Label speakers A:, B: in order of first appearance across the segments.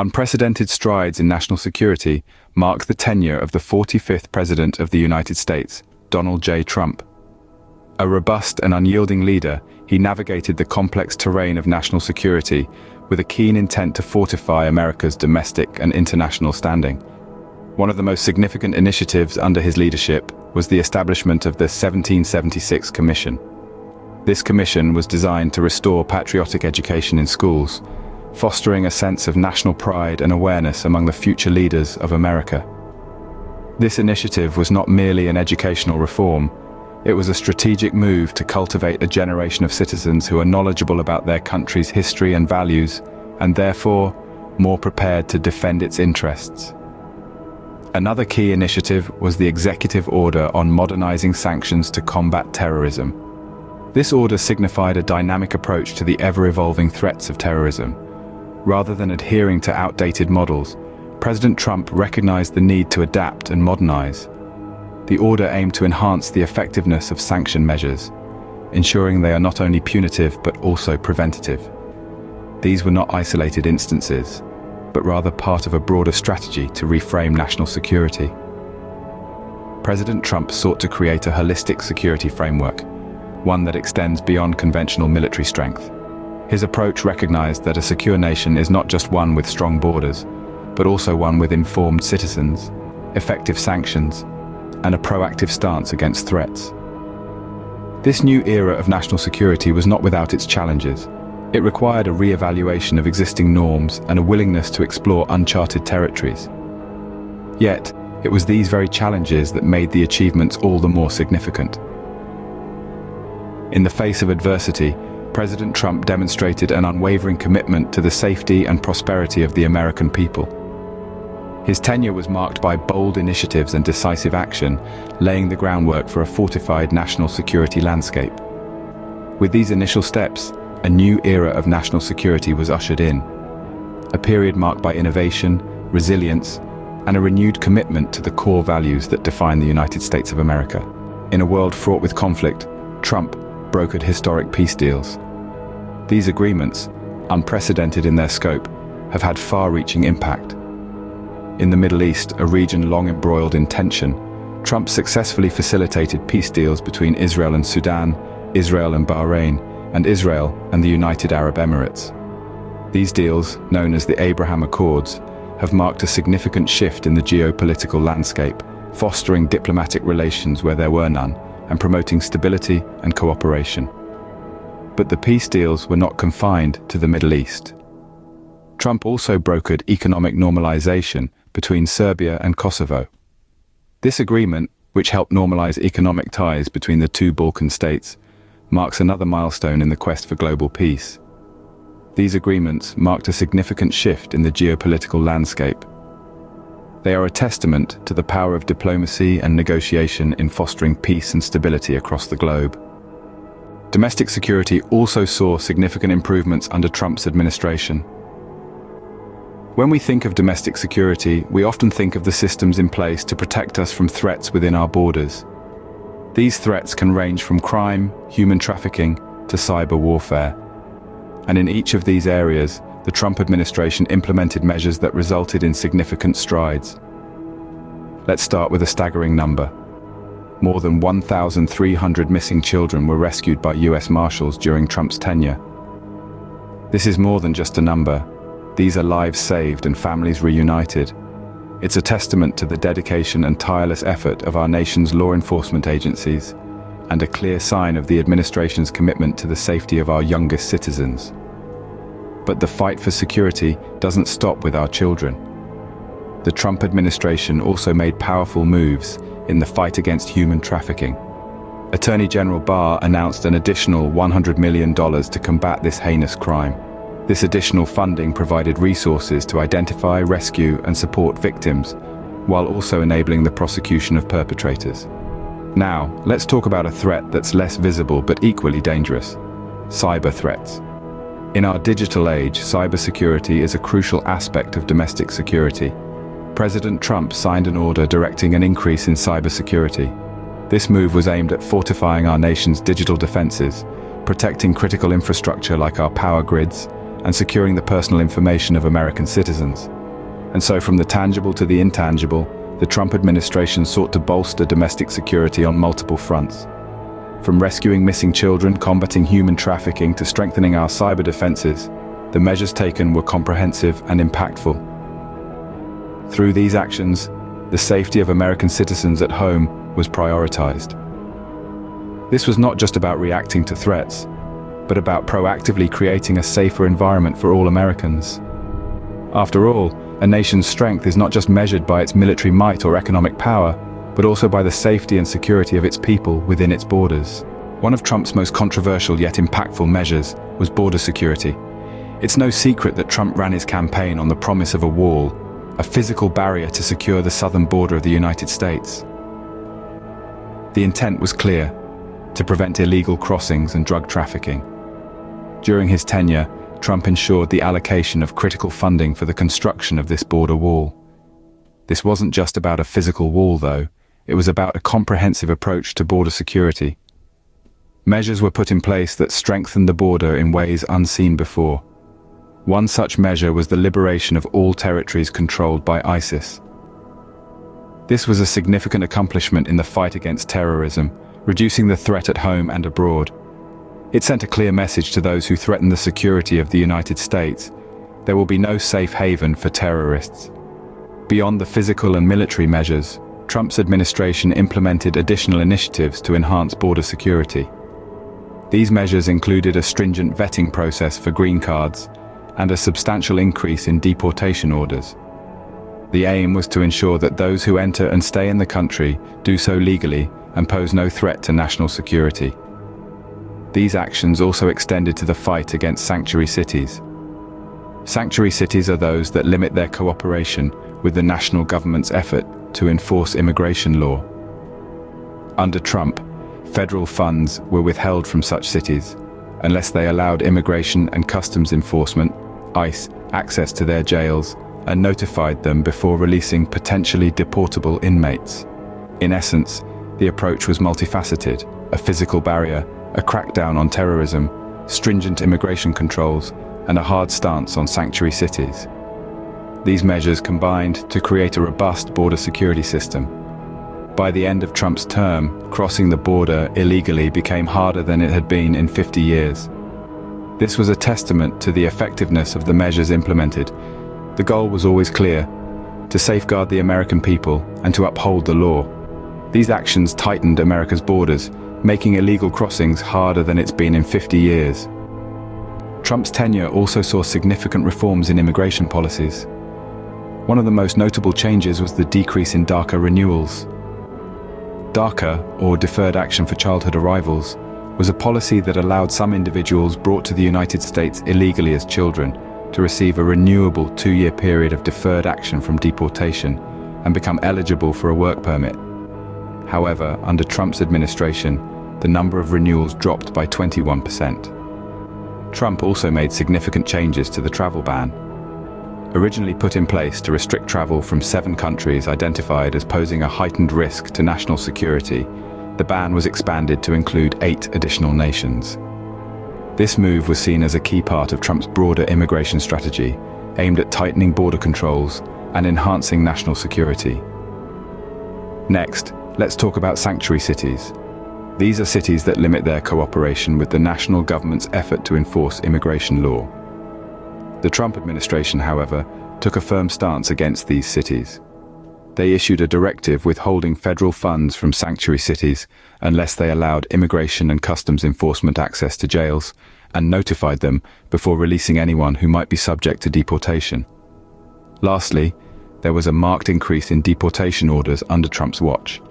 A: Unprecedented strides in national security mark the tenure of the 45th President of the United States, Donald J. Trump. A robust and unyielding leader, he navigated the complex terrain of national security with a keen intent to fortify America's domestic and international standing. One of the most significant initiatives under his leadership was the establishment of the 1776 Commission. This commission was designed to restore patriotic education in schools, fostering a sense of national pride and awareness among the future leaders of America. This initiative was not merely an educational reform, it was a strategic move to cultivate a generation of citizens who are knowledgeable about their country's history and values, and therefore more prepared to defend its interests. Another key initiative was the executive order on modernizing sanctions to combat terrorism. This order signified a dynamic approach to the ever-evolving threats of terrorism. Rather than adhering to outdated models, President Trump recognized the need to adapt and modernize. The order aimed to enhance the effectiveness of sanction measures, ensuring they are not only punitive but also preventative. These were not isolated instances, but rather part of a broader strategy to reframe national security. President Trump sought to create a holistic security framework, one that extends beyond conventional military strength. His approach recognized that a secure nation is not just one with strong borders, but also one with informed citizens, effective sanctions, and a proactive stance against threats. This new era of national security was not without its challenges. It required a re-evaluation of existing norms and a willingness to explore uncharted territories. Yet, it was these very challenges that made the achievements all the more significant. In the face of adversity, President Trump demonstrated an unwavering commitment to the safety and prosperity of the American people. His tenure was marked by bold initiatives and decisive action, laying the groundwork for a fortified national security landscape. With these initial steps, a new era of national security was ushered in, a period marked by innovation, resilience, and a renewed commitment to the core values that define the United States of America. In a world fraught with conflict, Trump brokered historic peace deals. These agreements, unprecedented in their scope, have had far-reaching impact. In the Middle East, a region long embroiled in tension, Trump successfully facilitated peace deals between Israel and Sudan, Israel and Bahrain, and Israel and the United Arab Emirates. These deals, known as the Abraham Accords, have marked a significant shift in the geopolitical landscape, fostering diplomatic relations where there were none, and promoting stability and cooperation. But the peace deals were not confined to the Middle East. Trump also brokered economic normalization between Serbia and Kosovo. This agreement, which helped normalize economic ties between the two Balkan states, marks another milestone in the quest for global peace. These agreements marked a significant shift in the geopolitical landscape. They are a testament to the power of diplomacy and negotiation in fostering peace and stability across the globe. Domestic security also saw significant improvements under Trump's administration. When we think of domestic security, we often think of the systems in place to protect us from threats within our borders. These threats can range from crime, human trafficking, to cyber warfare. And in each of these areas, the Trump administration implemented measures that resulted in significant strides. Let's start with a staggering number. More than 1,300 missing children were rescued by US Marshals during Trump's tenure. This is more than just a number. These are lives saved and families reunited. It's a testament to the dedication and tireless effort of our nation's law enforcement agencies, and a clear sign of the administration's commitment to the safety of our youngest citizens. But the fight for security doesn't stop with our children. The Trump administration also made powerful moves in the fight against human trafficking. Attorney General Barr announced an additional $100 million to combat this heinous crime. This additional funding provided resources to identify, rescue, and support victims, while also enabling the prosecution of perpetrators. Now, let's talk about a threat that's less visible but equally dangerous: cyber threats. In our digital age, cybersecurity is a crucial aspect of domestic security. President Trump signed an order directing an increase in cybersecurity. This move was aimed at fortifying our nation's digital defenses, protecting critical infrastructure like our power grids, and securing the personal information of American citizens. And so from the tangible to the intangible, the Trump administration sought to bolster domestic security on multiple fronts. From rescuing missing children, combating human trafficking, to strengthening our cyber defenses, the measures taken were comprehensive and impactful. Through these actions, the safety of American citizens at home was prioritized. This was not just about reacting to threats, but about proactively creating a safer environment for all Americans. After all, a nation's strength is not just measured by its military might or economic power, but also by the safety and security of its people within its borders. One of Trump's most controversial yet impactful measures was border security. It's no secret that Trump ran his campaign on the promise of a wall, a physical barrier to secure the southern border of the United States. The intent was clear: to prevent illegal crossings and drug trafficking. During his tenure, Trump ensured the allocation of critical funding for the construction of this border wall. This wasn't just about a physical wall, though. It was about a comprehensive approach to border security. Measures were put in place that strengthened the border in ways unseen before. One such measure was the liberation of all territories controlled by ISIS. This was a significant accomplishment in the fight against terrorism, reducing the threat at home and abroad. It sent a clear message to those who threaten the security of the United States: there will be no safe haven for terrorists. Beyond the physical and military measures, Trump's administration implemented additional initiatives to enhance border security. These measures included a stringent vetting process for green cards and a substantial increase in deportation orders. The aim was to ensure that those who enter and stay in the country do so legally and pose no threat to national security. These actions also extended to the fight against sanctuary cities. Sanctuary cities are those that limit their cooperation with the national government's effort to enforce immigration law. Under Trump, federal funds were withheld from such cities unless they allowed Immigration and Customs Enforcement, ICE, access to their jails and notified them before releasing potentially deportable inmates. In essence, the approach was multifaceted: a physical barrier, a crackdown on terrorism, stringent immigration controls, and a hard stance on sanctuary cities. These measures combined to create a robust border security system. By the end of Trump's term, crossing the border illegally became harder than it had been in 50 years. This was a testament to the effectiveness of the measures implemented. The goal was always clear: to safeguard the American people and to uphold the law. These actions tightened America's borders, making illegal crossings harder than it's been in 50 years. Trump's tenure also saw significant reforms in immigration policies. One of the most notable changes was the decrease in DACA renewals. DACA, or Deferred Action for Childhood Arrivals, was a policy that allowed some individuals brought to the United States illegally as children to receive a renewable 2-year period of deferred action from deportation and become eligible for a work permit. However, under Trump's administration, the number of renewals dropped by 21%. Trump also made significant changes to the travel ban. Originally put in place to restrict travel from 7 countries identified as posing a heightened risk to national security, the ban was expanded to include 8 additional nations. This move was seen as a key part of Trump's broader immigration strategy, aimed at tightening border controls and enhancing national security. Next, let's talk about sanctuary cities. These are cities that limit their cooperation with the national government's effort to enforce immigration law. The Trump administration, however, took a firm stance against these cities. They issued a directive withholding federal funds from sanctuary cities unless they allowed Immigration and Customs Enforcement access to jails and notified them before releasing anyone who might be subject to deportation. Lastly, there was a marked increase in deportation orders under Trump's watch.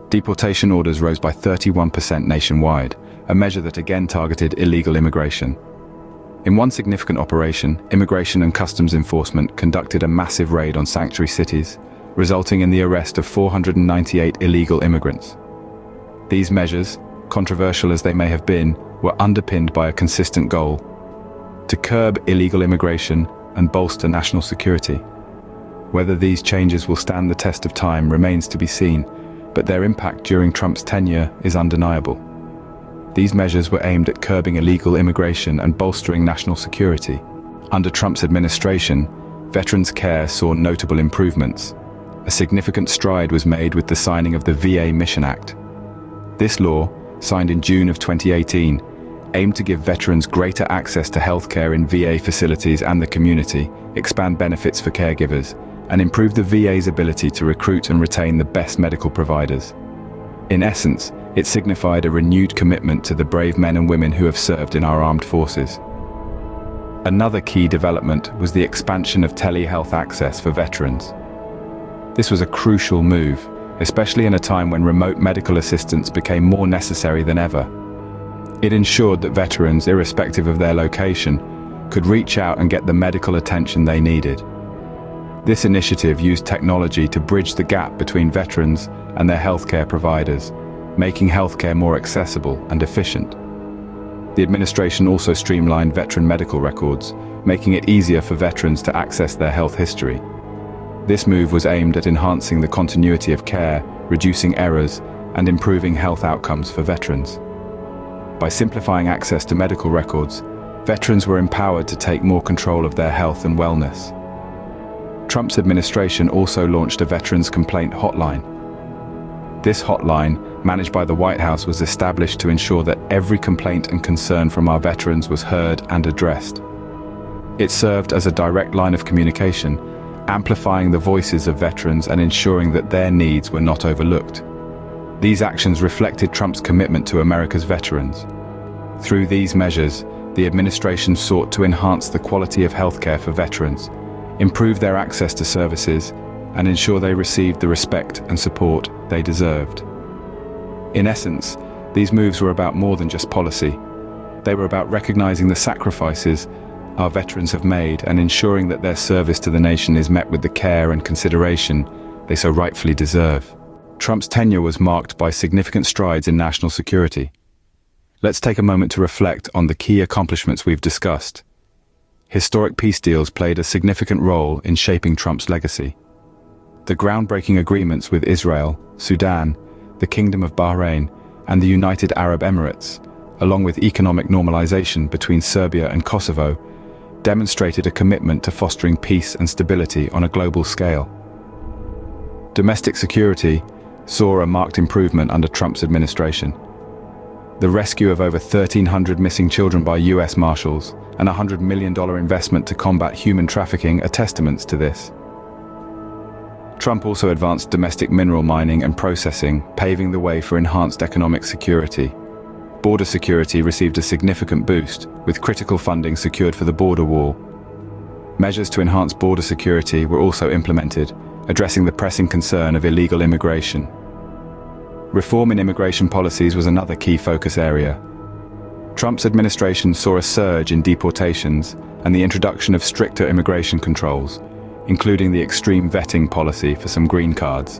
A: Deportation orders rose by 31% nationwide, a measure that again targeted illegal immigration. In one significant operation, Immigration and Customs Enforcement conducted a massive raid on sanctuary cities, resulting in the arrest of 498 illegal immigrants. These measures, controversial as they may have been, were underpinned by a consistent goal: to curb illegal immigration and bolster national security. Whether these changes will stand the test of time remains to be seen, but their impact during Trump's tenure is undeniable. These measures were aimed at curbing illegal immigration and bolstering national security. Under Trump's administration, veterans' care saw notable improvements. A significant stride was made with the signing of the VA Mission Act. This law, signed in June of 2018, aimed to give veterans greater access to healthcare in VA facilities and the community, expand benefits for caregivers, and improve the VA's ability to recruit and retain the best medical providers. In essence, it signified a renewed commitment to the brave men and women who have served in our armed forces. Another key development was the expansion of telehealth access for veterans. This was a crucial move, especially in a time when remote medical assistance became more necessary than ever. It ensured that veterans, irrespective of their location, could reach out and get the medical attention they needed. This initiative used technology to bridge the gap between veterans and their healthcare providers, making healthcare more accessible and efficient. The administration also streamlined veteran medical records, making it easier for veterans to access their health history. This move was aimed at enhancing the continuity of care, reducing errors, and improving health outcomes for veterans. By simplifying access to medical records, veterans were empowered to take more control of their health and wellness. Trump's administration also launched a veterans complaint hotline. This hotline, managed by the White House, was established to ensure that every complaint and concern from our veterans was heard and addressed. It served as a direct line of communication, amplifying the voices of veterans and ensuring that their needs were not overlooked. These actions reflected Trump's commitment to America's veterans. Through these measures, the administration sought to enhance the quality of healthcare for veterans, improve their access to services, and ensure they received the respect and support they deserved. In essence, these moves were about more than just policy. They were about recognizing the sacrifices our veterans have made and ensuring that their service to the nation is met with the care and consideration they so rightfully deserve. Trump's tenure was marked by significant strides in national security. Let's take a moment to reflect on the key accomplishments we've discussed. Historic peace deals played a significant role in shaping Trump's legacy. The groundbreaking agreements with Israel, Sudan, the Kingdom of Bahrain, and the United Arab Emirates, along with economic normalization between Serbia and Kosovo, demonstrated a commitment to fostering peace and stability on a global scale. Domestic security saw a marked improvement under Trump's administration. The rescue of over 1,300 missing children by US Marshals and a $100 million investment to combat human trafficking are testaments to this. Trump also advanced domestic mineral mining and processing, paving the way for enhanced economic security. Border security received a significant boost, with critical funding secured for the border wall. Measures to enhance border security were also implemented, addressing the pressing concern of illegal immigration. Reform in immigration policies was another key focus area. Trump's administration saw a surge in deportations and the introduction of stricter immigration controls, including the extreme vetting policy for some green cards.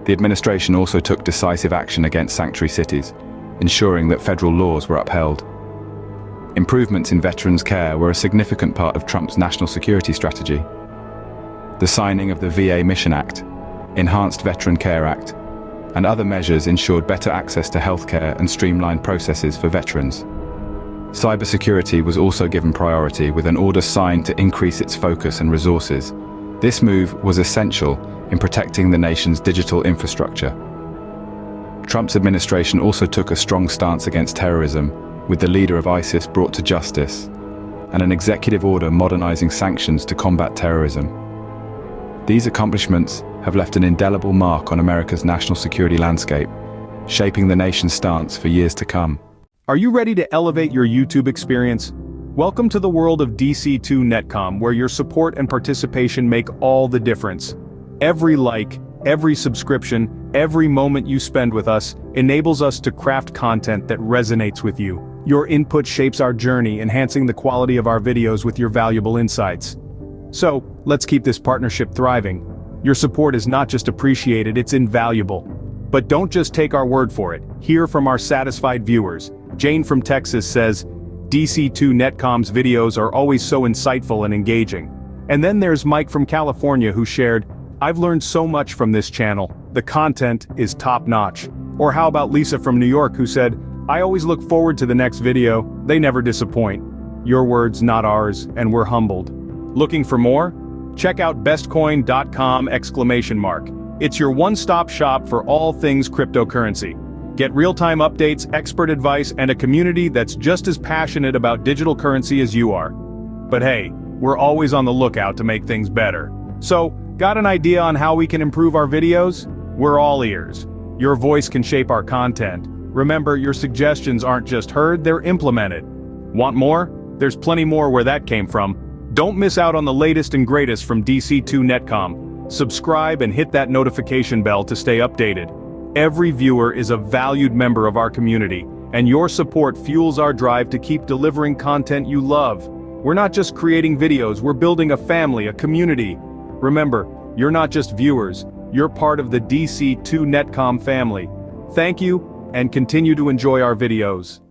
A: The administration also took decisive action against sanctuary cities, ensuring that federal laws were upheld. Improvements in veterans' care were a significant part of Trump's national security strategy. The signing of the VA Mission Act, Enhanced Veteran Care Act, and other measures ensured better access to healthcare and streamlined processes for veterans. Cybersecurity was also given priority, with an order signed to increase its focus and resources. This move was essential in protecting the nation's digital infrastructure. Trump's administration also took a strong stance against terrorism, with the leader of ISIS brought to justice, and an executive order modernizing sanctions to combat terrorism. These accomplishments have left an indelible mark on America's national security landscape, shaping the nation's stance for years to come.
B: Are you ready to elevate your YouTube experience? Welcome to the world of DC2 Netcom, where your support and participation make all the difference. Every like, every subscription, every moment you spend with us enables us to craft content that resonates with you. Your input shapes our journey, enhancing the quality of our videos with your valuable insights. So, let's keep this partnership thriving. Your support is not just appreciated, it's invaluable. But don't just take our word for it. Hear from our satisfied viewers. Jane from Texas says, DC2 Netcom's videos are always so insightful and engaging. And then there's Mike from California who shared, I've learned so much from this channel. The content is top-notch. Or how about Lisa from New York who said, I always look forward to the next video, they never disappoint. Your words, not ours, and we're humbled. Looking for more? Check out bestcoin.com! It's your one-stop shop for all things cryptocurrency. Get real-time updates, expert advice, and a community that's just as passionate about digital currency as you are. But hey, we're always on the lookout to make things better. So, got an idea on how we can improve our videos? We're all ears. Your voice can shape our content. Remember, your suggestions aren't just heard, they're implemented. Want more? There's plenty more where that came from. Don't miss out on the latest and greatest from DC2 Netcom. Subscribe and hit that notification bell to stay updated. Every viewer is a valued member of our community, and your support fuels our drive to keep delivering content you love. We're not just creating videos, we're building a family, a community. Remember, you're not just viewers, you're part of the DC2 Netcom family. Thank you, and continue to enjoy our videos.